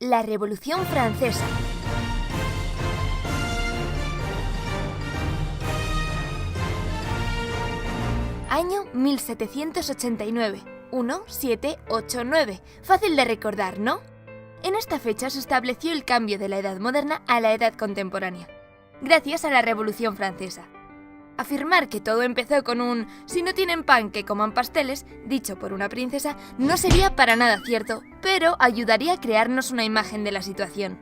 La Revolución Francesa. Año 1789. 1789. Fácil de recordar, ¿no? En esta fecha se estableció el cambio de la Edad Moderna a la Edad Contemporánea, gracias a la Revolución Francesa. Afirmar que todo empezó con un «si no tienen pan, que coman pasteles», dicho por una princesa, no sería para nada cierto, pero ayudaría a crearnos una imagen de la situación.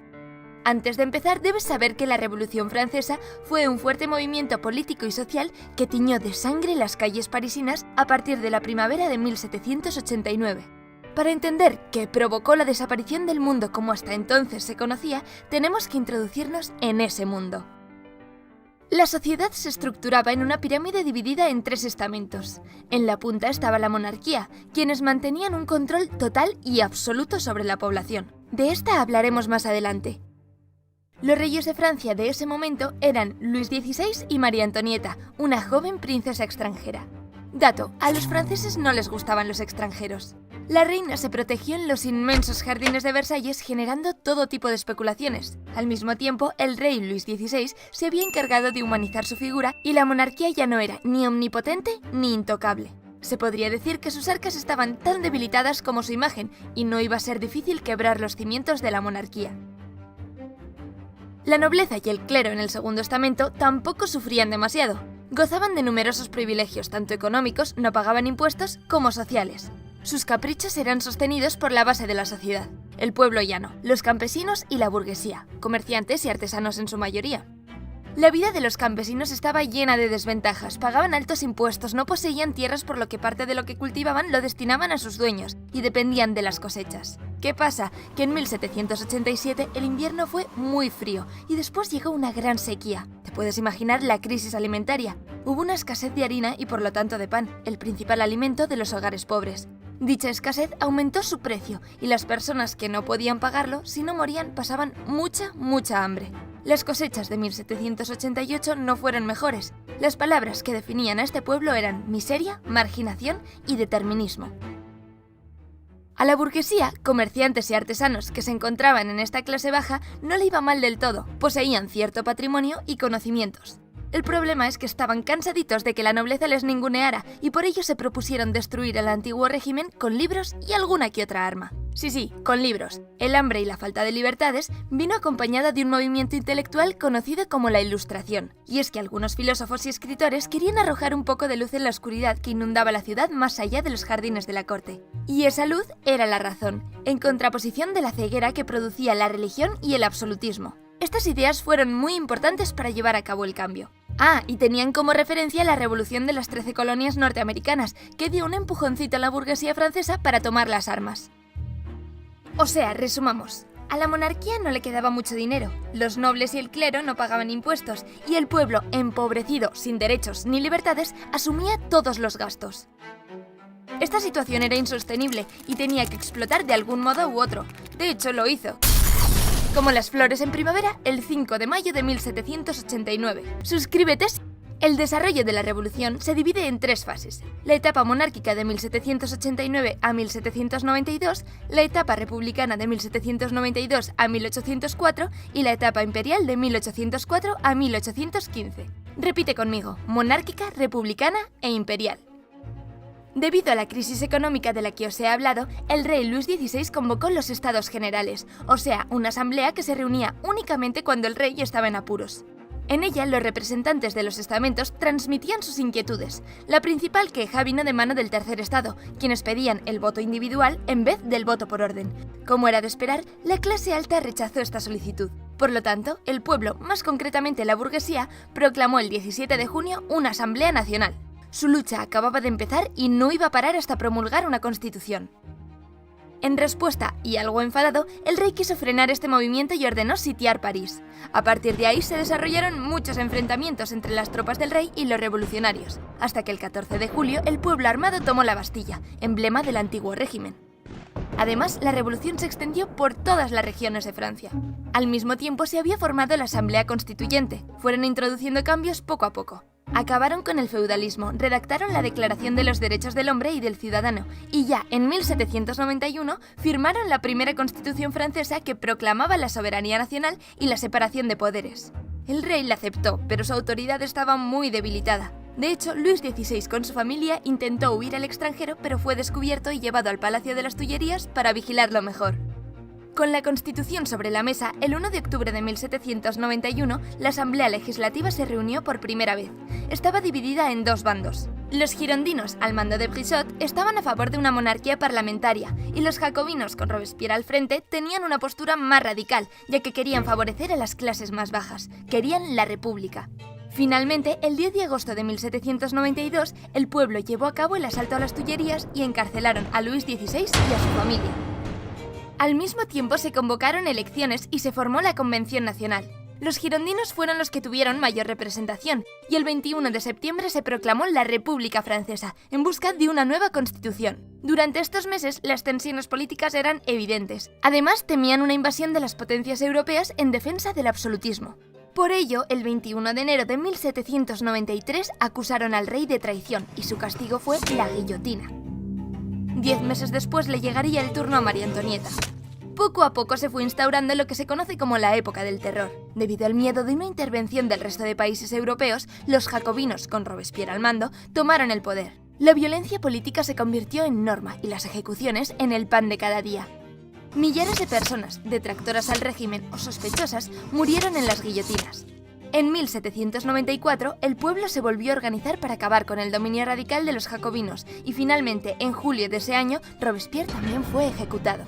Antes de empezar, debes saber que la Revolución Francesa fue un fuerte movimiento político y social que tiñó de sangre las calles parisinas a partir de la primavera de 1789. Para entender qué provocó la desaparición del mundo como hasta entonces se conocía, tenemos que introducirnos en ese mundo. La sociedad se estructuraba en una pirámide dividida en 3 estamentos. En la punta estaba la monarquía, quienes mantenían un control total y absoluto sobre la población. De esta hablaremos más adelante. Los reyes de Francia de ese momento eran Luis XVI y María Antonieta, una joven princesa extranjera. Dato: a los franceses no les gustaban los extranjeros. La reina se protegió en los inmensos jardines de Versalles, generando todo tipo de especulaciones. Al mismo tiempo, el rey Luis XVI se había encargado de humanizar su figura y la monarquía ya no era ni omnipotente ni intocable. Se podría decir que sus arcas estaban tan debilitadas como su imagen y no iba a ser difícil quebrar los cimientos de la monarquía. La nobleza y el clero en el segundo estamento tampoco sufrían demasiado. Gozaban de numerosos privilegios, tanto económicos, no pagaban impuestos, como sociales. Sus caprichos eran sostenidos por la base de la sociedad, el pueblo llano, los campesinos y la burguesía, comerciantes y artesanos en su mayoría. La vida de los campesinos estaba llena de desventajas, pagaban altos impuestos, no poseían tierras, por lo que parte de lo que cultivaban lo destinaban a sus dueños y dependían de las cosechas. ¿Qué pasa? Que en 1787 el invierno fue muy frío y después llegó una gran sequía. ¿Te puedes imaginar la crisis alimentaria? Hubo una escasez de harina y por lo tanto de pan, el principal alimento de los hogares pobres. Dicha escasez aumentó su precio y las personas que no podían pagarlo, si no morían, pasaban mucha hambre. Las cosechas de 1788 no fueron mejores. Las palabras que definían a este pueblo eran miseria, marginación y determinismo. A la burguesía, comerciantes y artesanos que se encontraban en esta clase baja, no le iba mal del todo, poseían cierto patrimonio y conocimientos. El problema es que estaban cansaditos de que la nobleza les ninguneara y por ello se propusieron destruir el antiguo régimen con libros y alguna que otra arma. Sí, con libros. El hambre y la falta de libertades vino acompañada de un movimiento intelectual conocido como la Ilustración. Y es que algunos filósofos y escritores querían arrojar un poco de luz en la oscuridad que inundaba la ciudad más allá de los jardines de la corte. Y esa luz era la razón, en contraposición de la ceguera que producía la religión y el absolutismo. Estas ideas fueron muy importantes para llevar a cabo el cambio. Y tenían como referencia la revolución de las 13 colonias norteamericanas, que dio un empujoncito a la burguesía francesa para tomar las armas. O sea, resumamos. A la monarquía no le quedaba mucho dinero, los nobles y el clero no pagaban impuestos, y el pueblo, empobrecido, sin derechos ni libertades, asumía todos los gastos. Esta situación era insostenible y tenía que explotar de algún modo u otro. De hecho, lo hizo. Como las flores en primavera, el 5 de mayo de 1789. Suscríbete. El desarrollo de la revolución se divide en 3 fases. La etapa monárquica de 1789 a 1792, la etapa republicana de 1792 a 1804 y la etapa imperial de 1804 a 1815. Repite conmigo: monárquica, republicana e imperial. Debido a la crisis económica de la que os he hablado, el rey Luis XVI convocó los Estados Generales, o sea, una asamblea que se reunía únicamente cuando el rey estaba en apuros. En ella, los representantes de los estamentos transmitían sus inquietudes. La principal queja vino de mano del tercer estado, quienes pedían el voto individual en vez del voto por orden. Como era de esperar, la clase alta rechazó esta solicitud. Por lo tanto, el pueblo, más concretamente la burguesía, proclamó el 17 de junio una asamblea nacional. Su lucha acababa de empezar y no iba a parar hasta promulgar una constitución. En respuesta, y algo enfadado, el rey quiso frenar este movimiento y ordenó sitiar París. A partir de ahí se desarrollaron muchos enfrentamientos entre las tropas del rey y los revolucionarios, hasta que el 14 de julio el pueblo armado tomó la Bastilla, emblema del antiguo régimen. Además, la revolución se extendió por todas las regiones de Francia. Al mismo tiempo se había formado la Asamblea Constituyente. Fueron introduciendo cambios poco a poco. Acabaron con el feudalismo, redactaron la Declaración de los Derechos del Hombre y del Ciudadano y ya en 1791 firmaron la primera Constitución francesa que proclamaba la soberanía nacional y la separación de poderes. El rey la aceptó, pero su autoridad estaba muy debilitada. De hecho, Luis XVI con su familia intentó huir al extranjero, pero fue descubierto y llevado al Palacio de las Tullerías para vigilarlo mejor. Con la Constitución sobre la mesa, el 1 de octubre de 1791, la Asamblea Legislativa se reunió por primera vez. Estaba dividida en dos bandos. Los girondinos, al mando de Brissot, estaban a favor de una monarquía parlamentaria, y los jacobinos, con Robespierre al frente, tenían una postura más radical, ya que querían favorecer a las clases más bajas. Querían la república. Finalmente, el 10 de agosto de 1792, el pueblo llevó a cabo el asalto a las Tullerías y encarcelaron a Luis XVI y a su familia. Al mismo tiempo se convocaron elecciones y se formó la Convención Nacional. Los girondinos fueron los que tuvieron mayor representación, y el 21 de septiembre se proclamó la República Francesa, en busca de una nueva constitución. Durante estos meses, las tensiones políticas eran evidentes. Además, temían una invasión de las potencias europeas en defensa del absolutismo. Por ello, el 21 de enero de 1793 acusaron al rey de traición, y su castigo fue la guillotina. 10 meses después le llegaría el turno a María Antonieta. Poco a poco se fue instaurando lo que se conoce como la época del terror. Debido al miedo de una intervención del resto de países europeos, los jacobinos, con Robespierre al mando, tomaron el poder. La violencia política se convirtió en norma y las ejecuciones en el pan de cada día. Millares de personas, detractoras al régimen o sospechosas, murieron en las guillotinas. En 1794, el pueblo se volvió a organizar para acabar con el dominio radical de los jacobinos y finalmente, en julio de ese año, Robespierre también fue ejecutado.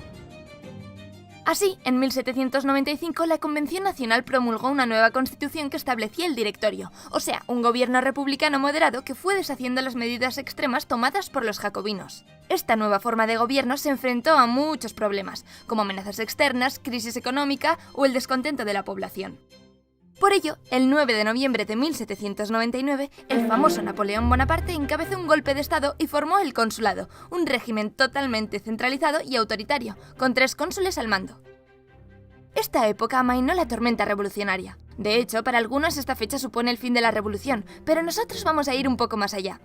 Así, en 1795, la Convención Nacional promulgó una nueva constitución que establecía el Directorio, o sea, un gobierno republicano moderado que fue deshaciendo las medidas extremas tomadas por los jacobinos. Esta nueva forma de gobierno se enfrentó a muchos problemas, como amenazas externas, crisis económica o el descontento de la población. Por ello, el 9 de noviembre de 1799, el famoso Napoleón Bonaparte encabezó un golpe de Estado y formó el Consulado, un régimen totalmente centralizado y autoritario, con 3 cónsules al mando. Esta época amainó la tormenta revolucionaria. De hecho, para algunos esta fecha supone el fin de la revolución, pero nosotros vamos a ir un poco más allá.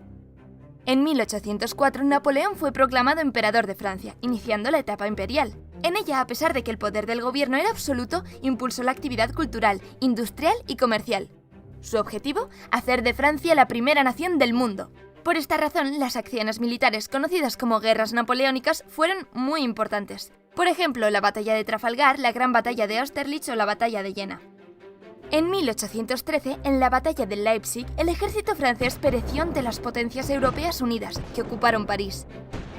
En 1804, Napoleón fue proclamado emperador de Francia, iniciando la etapa imperial. En ella, a pesar de que el poder del gobierno era absoluto, impulsó la actividad cultural, industrial y comercial. Su objetivo, hacer de Francia la primera nación del mundo. Por esta razón, las acciones militares conocidas como guerras napoleónicas fueron muy importantes. Por ejemplo, la batalla de Trafalgar, la gran batalla de Austerlitz o la batalla de Jena. En 1813, en la batalla de Leipzig, el ejército francés pereció ante las potencias europeas unidas, que ocuparon París.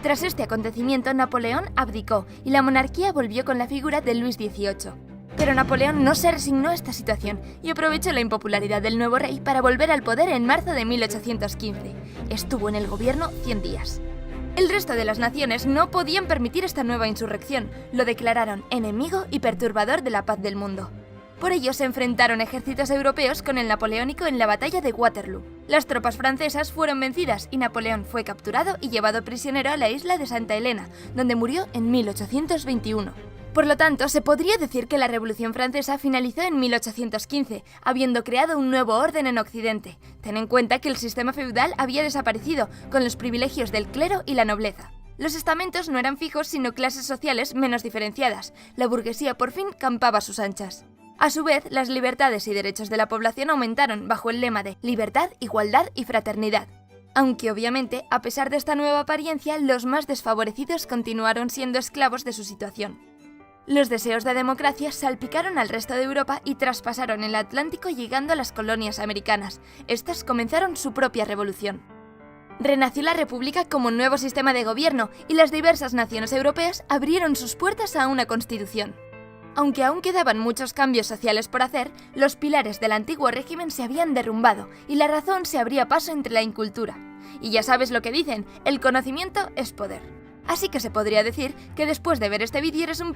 Tras este acontecimiento, Napoleón abdicó y la monarquía volvió con la figura de Luis XVIII. Pero Napoleón no se resignó a esta situación y aprovechó la impopularidad del nuevo rey para volver al poder en marzo de 1815. Estuvo en el gobierno 100 días. El resto de las naciones no podían permitir esta nueva insurrección, lo declararon enemigo y perturbador de la paz del mundo. Por ello se enfrentaron ejércitos europeos con el napoleónico en la batalla de Waterloo. Las tropas francesas fueron vencidas y Napoleón fue capturado y llevado prisionero a la isla de Santa Helena, donde murió en 1821. Por lo tanto, se podría decir que la Revolución Francesa finalizó en 1815, habiendo creado un nuevo orden en Occidente. Ten en cuenta que el sistema feudal había desaparecido, con los privilegios del clero y la nobleza. Los estamentos no eran fijos, sino clases sociales menos diferenciadas. La burguesía por fin campaba a sus anchas. A su vez, las libertades y derechos de la población aumentaron bajo el lema de libertad, igualdad y fraternidad. Aunque obviamente, a pesar de esta nueva apariencia, los más desfavorecidos continuaron siendo esclavos de su situación. Los deseos de democracia salpicaron al resto de Europa y traspasaron el Atlántico llegando a las colonias americanas. Estas comenzaron su propia revolución. Renació la República como un nuevo sistema de gobierno y las diversas naciones europeas abrieron sus puertas a una constitución. Aunque aún quedaban muchos cambios sociales por hacer, los pilares del antiguo régimen se habían derrumbado y la razón se abría paso entre la incultura. Y ya sabes lo que dicen, el conocimiento es poder. Así que se podría decir que después de ver este vídeo eres un